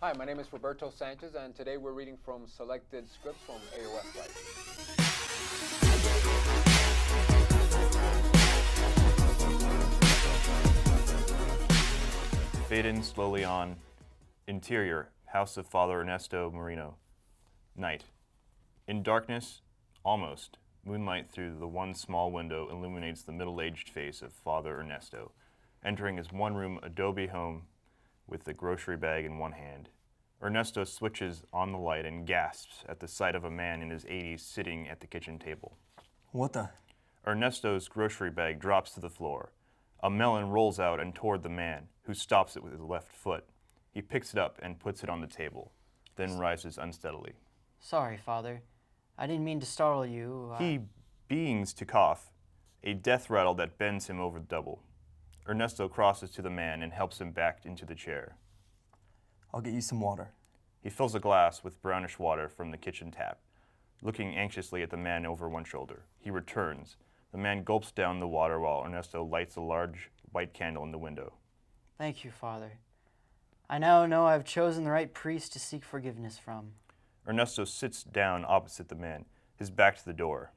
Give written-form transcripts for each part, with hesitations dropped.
Hi, my name is Roberto Sanchez, and today we're reading from selected scripts from AOS Life. Fade in slowly on. Interior, house of Father Ernesto Marino. Night. In darkness, almost, moonlight through the one small window illuminates the middle-aged face of Father Ernesto, entering his one-room adobe home with the grocery bag in one hand. Ernesto switches on the light and gasps at the sight of a man in his 80s sitting at the kitchen table. What the? Ernesto's grocery bag drops to the floor. A melon rolls out and toward the man, who stops it with his left foot. He picks it up and puts it on the table, then rises unsteadily. Sorry, Father. I didn't mean to startle you. He begins to cough, a death rattle that bends him over double. Ernesto crosses to the man and helps him back into the chair. I'll get you some water. He fills a glass with brownish water from the kitchen tap, looking anxiously at the man over one shoulder. He returns. The man gulps down the water while Ernesto lights a large white candle in the window. Thank you, Father. I now know I've chosen the right priest to seek forgiveness from. Ernesto sits down opposite the man, his back to the door.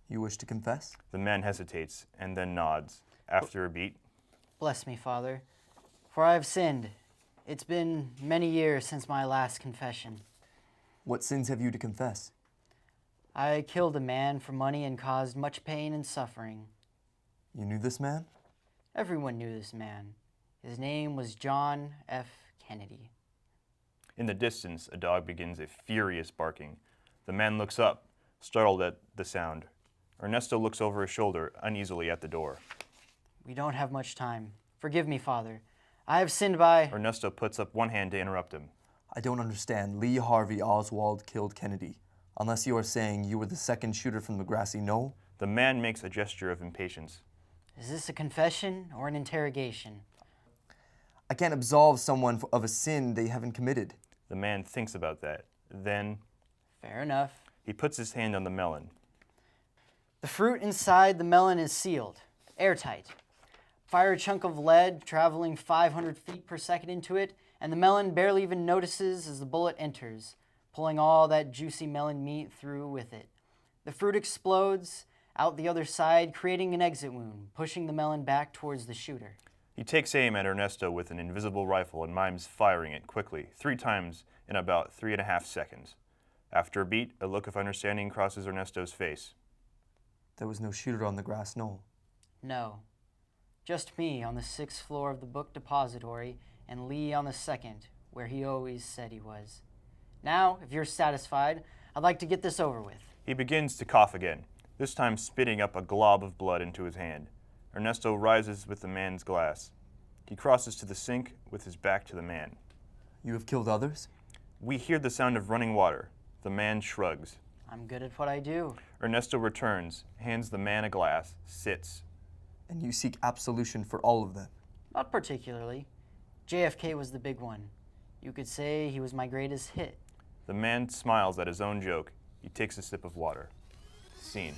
You wish to confess? The man hesitates and then nods. After a beat, Bless me, Father, for I have sinned. It's been many years since my last confession. What sins have you to confess? I killed a man for money and caused much pain and suffering. You knew this man? Everyone knew this man. His name was John F. Kennedy. in the distance, a dog begins a furious barking. The man looks up, startled at the sound. Ernesto looks over his shoulder uneasily at the door. We don't have much time. Forgive me, Father. I have sinned by... Ernesto puts up one hand to interrupt him. I don't understand. Lee Harvey Oswald killed Kennedy. Unless you are saying you were the second shooter from the grassy knoll? The man makes a gesture of impatience. Is this a confession or an interrogation? I can't absolve someone of a sin they haven't committed. The man thinks about that. Then Fair enough. he puts his hand on the melon. The fruit inside the melon is sealed, airtight. Fire a chunk of lead traveling 500 feet per second into it, and the melon barely even notices as the bullet enters, pulling all that juicy melon meat through with it. The fruit explodes out the other side, creating an exit wound, pushing the melon back towards the shooter. He takes aim at Ernesto with an invisible rifle and mimes firing it quickly, 3 times in about 3.5 seconds. After a beat, a look of understanding crosses Ernesto's face. There was no shooter on the grass knoll. No. Just me on the 6th floor of the book depository and Lee on the 2nd, where he always said he was. Now, if you're satisfied, I'd like to get this over with. He begins to cough again, this time spitting up a glob of blood into his hand. Ernesto rises with the man's glass. He crosses to the sink with his back to the man. You have killed others? We hear the sound of running water. The man shrugs. I'm good at what I do. Ernesto returns, hands the man a glass, sits. And you seek absolution for all of them? Not particularly. JFK was the big one. You could say he was my greatest hit. The man smiles at his own joke. He takes a sip of water. Scene.